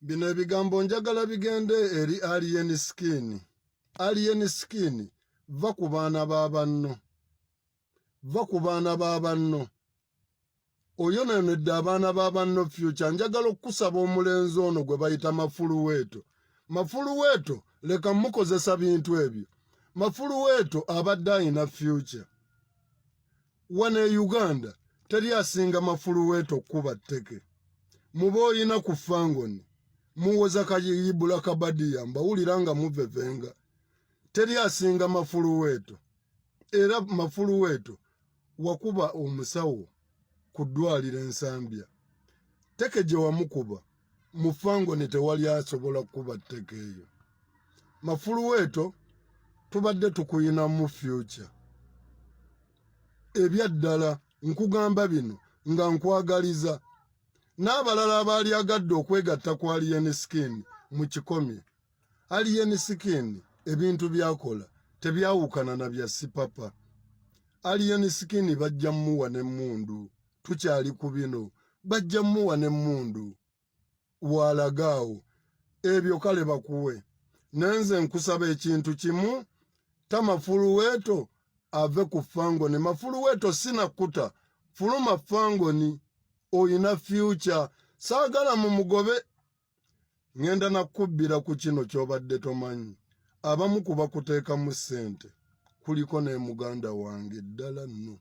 Bino ebigambo njagala bigende eri Alien Skin. Alien Skin, va ku baana b'abanno. Va ku baana b'abanno. Oyonenedde abaana b'abanno Future. Njagala okusaba omulenzi ono gwe bayita Mafuluweeto. Mafuluweeto, leka mukozesa bintu ebyo. Mafuluweeto abadde ayina Future. Wane e Uganda, teri asinga Mafuluweeto kuba tteke. Muba oyina ku Fangoni. Muwoza kayibula kabadiya mbawulira nga muvevenga. Teri asinga Mafuluweeto. Era Mafuluweeto wakuba omusawo ku ddwaliro Ensambya. Teke gye wamukuba mu Fangoni tewali asobola kuba tteke eyo. Mafuluweeto tubadde tukuyina mu Future. Ebyaddala nkugamba bino nga nkwagaliza. N'abalala abaali agadde okwegatta ku Alien Skin mu kikomye. Alien Skin ebintu byakola tebyawukana na bya Sipapa. Alien Skin bajja muwa n'emmundu. Tukyali ku bino. Bajja muwa n'emmundu. Walagaawo. Ebyo kale bakuwe. Nenze nkusaba ekintu kimu. Ta Mafuluweeto ave ku Fangoni. Mafuluweeto sinakuta. Fuluma Fangoni. Oyina Future. Saagala mu mugobe. Ngenda nakubbira ku kino ky'obadde tomanyi. Abamu kuba kuteeka mu ssente. Kuliko ne muganda wange ddala nno.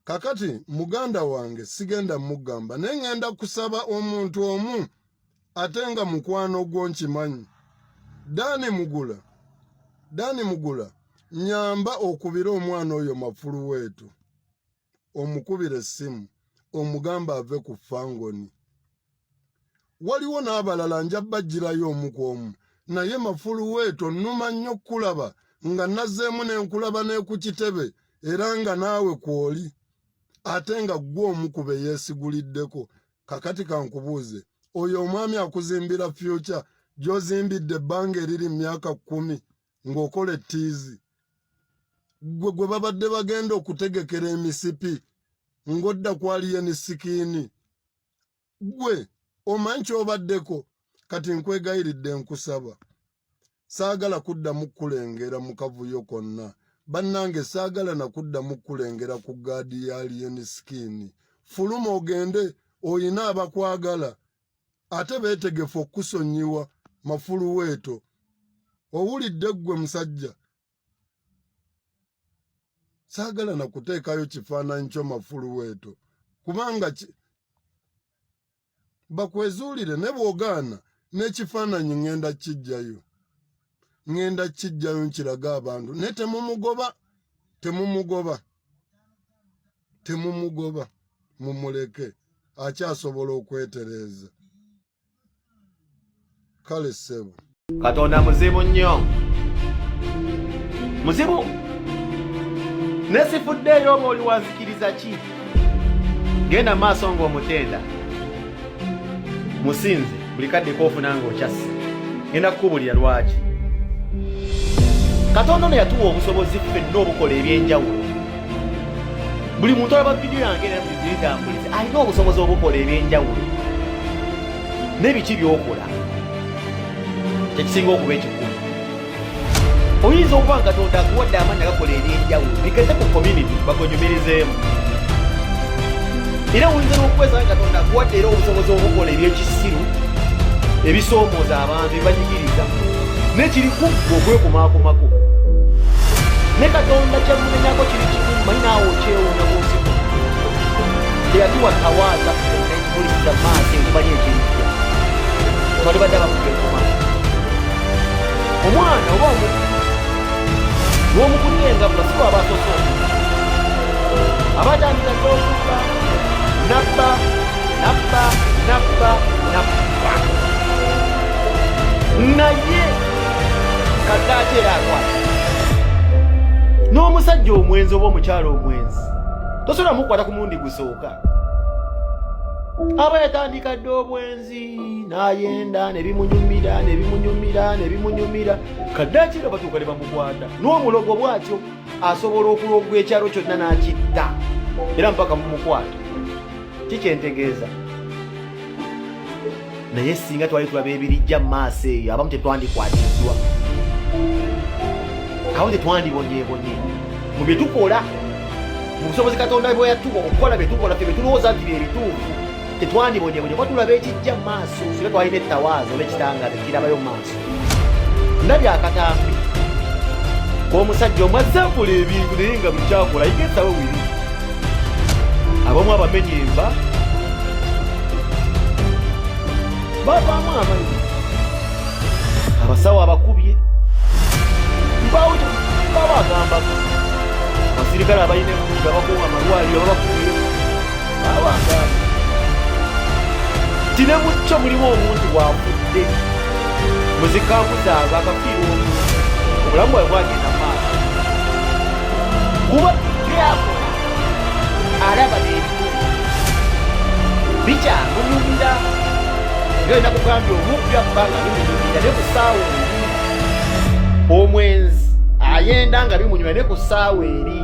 Kakati muganda wange sigenda mugamba. Naye ngenda kusaba omuntu omu ate nga mukwano gwo nkimanyi. Dani Mugula. Nyamba okubira omwana oyo Mafuluweeto. Omukubira essimu. Omugamba ave ku Fangoni. Waliwo n'abalala njabba girayo omu ku omu. Naye Mafuluweeto nnuma nnyo kulaba nga nazzeemu n'enkulaba ne ku kitebe era nga naawe kwoli. Ate nga ggwe omu ku be yeesiguliddeko. Kakati kankubuuze. Oyo omwami akuzimbira Future gy'ozimbidde ebbanga eriri myaka 10 ng'okola ettiizi. Gwe babadde bagenda okutegekera emisipi. Ngodda ku Alien Skin. Gwe omanyi ky'obaddeko kati nkwegayiridde nkusaba. Saagala kuddamu kulengera mu kavuyo konna. Bannange saagala na kuddamu kulengera ku gaadi ya Alien Skin. Fuluma ogende oyina abakwagala. Ate beetegefu okusonyiwa Mafuluweeto. Owulidde ggwe musajja. Saagala na kuteekayo kifaananyi kyo Mafuluweeto. Kubanga bakwezuulire ne bw'ogaana n'ekifaananyi ngenda kijjayo. Ngenda kijjayo nkiraga abantu. Ne temumugoba. Mumuleke. Akyasobola okwetereeza. Kale ssebo. Katonda muzibu nnyo. Muzibu. Nesifuddeyo oba oli wanzikiriza ki? Genda maaso ng'omutenda. Musinze buli kadde koofuna ng'okyassa. Genda kukubulira lwaki. Katonda ono yatuwa obusobozi ffenna obukola ebyenjawulo. Buli muntu alaba vidiyo yange era bitambulize alina obusobozi obukola ebyenjawulo. N'ebiki by'okola tekisinga okuba ekikulu. Oyinza okuba nga Katonda akuwadde amaanyi agakola ebyenjawulo bigeze ku community bagonyumirizeemu. Era oyinza n'okuweza nga Katonda akuwadde era obusobozi obukola ebyekisiru ebisoomooza abantu ebibanyigiriza n'ekiri ku okwekumakumako. Ne Katonda kyamumenyako kiri kimu manyi naawe okyewuunya bw'osiku. Teyatuwa tawaaza olisiza maaso ekimanyi ekirijja. Twali badde abakugekumako. Omwana oba omuntu n'omukulira engabula si waba asoose omuntu. Abatandika n'okuba nabba. Naye kaddaaki era akwata. N'omusajja omwenzi oba omukyala omwenzi tosobola mukwata ku mundi gusooka. Aba yatandika dde obwenzi n'ayenda ne bimunyumira. Kaddaaki era batuuka ne bamukwata. N'omulogo bw'atyo asobola okulogwa ekyalo kyonna n'akitta era mpaka mumukwata. Kikyentegeeza naye singa twali tulaba ebirijja mu maaso eyo abamu tetwandikwatiddwa, abamu tetwandibonyeebonye mu bye tukola, mu busobozi Katonda bwe yatuwa okukola bye tukola, ffe bye tulowooza nti bye bituufu, tetwandibonyeebonye kuba tulaba ekijja mu maaso. Singa twalina ettawaaza oba ekitangaza kirabayo mu maaso. Ndabye akatambi k'omusajja omwazzavula ebintu naye nga bukyakola yigesawo wiri, abamu abamenye enva bavaamu amazzi, abasawo abakubye mpaawo babagambako, abasirikale abalina embuga bakuwa amalwaliro babakubye babagamba ti ne mucyo mulimu omuntu bwafudde muzikambuza abo akafiirwa omuntu obulamu bwawe bwagenda maaso kuba byakola alaba n'ebitu bikyamunyumira era nakugambye omupya kubanga bimunyumira ne ku ssaawa eri omwenzi ayenda nga bimunyumira ne ku ssaawa eri.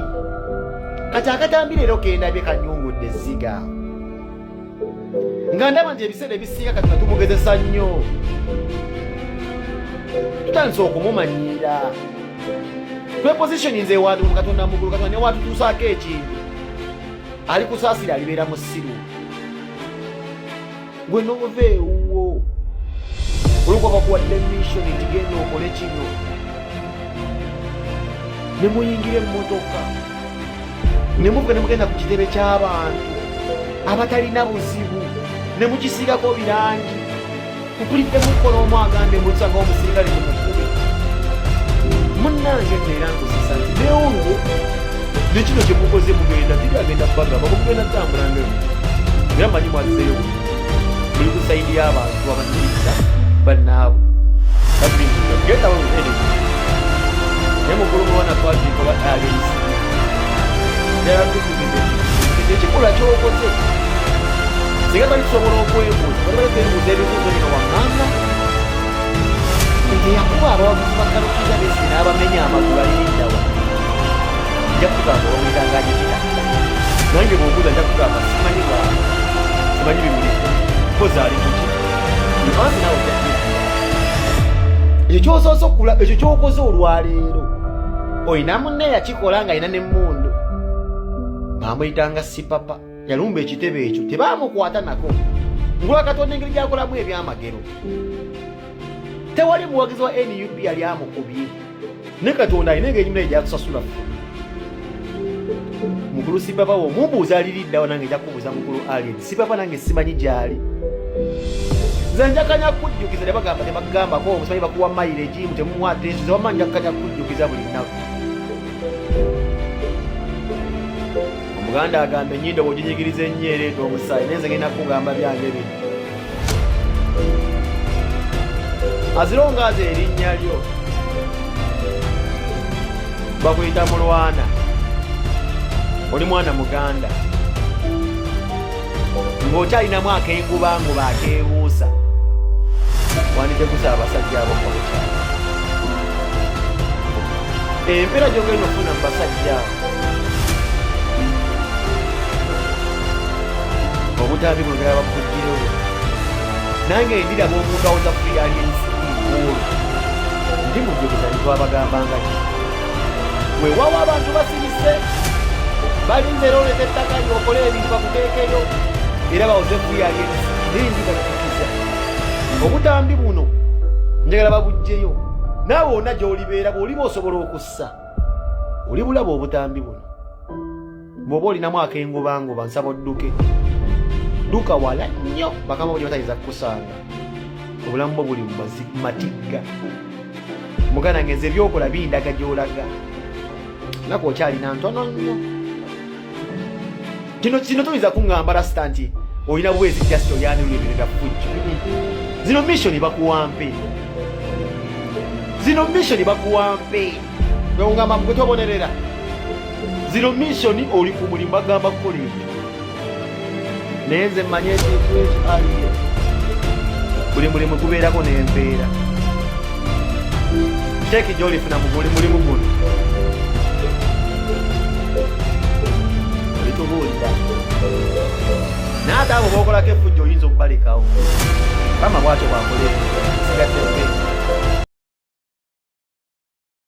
Kati akatambi leero kendabye kanyungudde ezziga nga ndaba nti ebiseera ebisinga Katonda tumugezesa nnyo, tutandise okumumanyira, twepositioninze ewantu mu Katonda mugulu. Katonda ne watutuusaako ekintu ali kusaasira alibeera mu ssiru, gwe n'ova ewuwo olwokuba bakuwadde mission nti genda okole kino, ne muyingira emmotoka ne muvuga ne mugenda ku kitebe ky'abantu abatalina buzibu ne mukisiigako birangi, kupulidde mukola omu agambe mutusanga omusirikale temukube munnange neera nkusisa nti neolwo nekino kyemukoze mugenda tiri agenda kubagamba mugenda tambulangemu era manyi mwazzeeyo muli ku saidi y'abantu abanyiriza bannaabo getawo naye mukulu muwana twazikoba agensi yaratukubide ekikola kyokoze singa twali tusobola okwebuuza bali twebuuza ebibuuzo bino waŋŋanga eyakuba abawagizi bakalukiza besi n'abamenya amagulu alirindawa nja kugamba omwitanganyikira nange bwobuuza nja kugamba simanyi bwawe simanyi bimuliko kozi ali kuki ansi nawe ekyo kyosoose okulaba ekyo kyokoze olwaleero oyina munne yakikola nga alina n'emmundu baamuyitanga sipapa yalumba ekitebe ekyo tebaamukwata nako ngula Katonda engeri gyakolamu ebyamagero. Tewali muwagizi wa NUP yali amukubye ne Katonda alina engeri nyumira egyatusasula mukulu sipapa wo mubuuza aliriddawo nange njakubuuza mukulu alien sipapa nange simanyi gyali nze njakanya kujjukiza nebagamba tebagambako omusimanyi bakuwa mayireji mutemumwateeso zebamma njakanya kujjukiza buli nnaku. Omuganda agamba ennyindo bw'oginyigiriza ennyo ereeta omusaayi naye nze ngenda kugamba byange bino azirongaaza erinnya lyo bakuyita mulwana oli mwana muganda ng'okyalinamu akengubanguba akeewuusa wandite kusaba abasajja abo kwakyala empeera gy'ogenda okufuna mu basajja abo obutambi bwegera bakuggirewo nange ndiraba omuntu awoza free aliensi olwo ndi mujjukiza nitwabagambanga ki weewawo abantu basirise balinze era oleta ettaka lyokole ebintu bakuteekeyo era bawoze free aliensi nindi bakkikiza obutambi buno njagala babugjeyo naawe wonna gy'olibeera bw'oliba osobola okussa oli bulaba obutambi buno bw'oba olinamu akengubanguba nsaba odduke duka wala nnyo bakama buli batayinza kukusanga obulamu bwo buli mu matigga muganda ngenze ebyokola bindaga gy'olaga nako okyalina ntono nnyo kino toyinza kuŋŋamba rasita nti olina bwezi just olyanirula ebintu bya fujjo zino mission bakuwampe weungamba mugwe tobonerera zino mission oli ku mulimu bagamba kukola ebyo naye nze mmanye ekintu ekyo aliyo buli mulimu gubeerako n'empeera teeki gy'olifuna mu buli mulimu guno olitubuulira naye ate abo bookolako effujjo oyinza okubalekawo bama bwatyo bwakola ebintu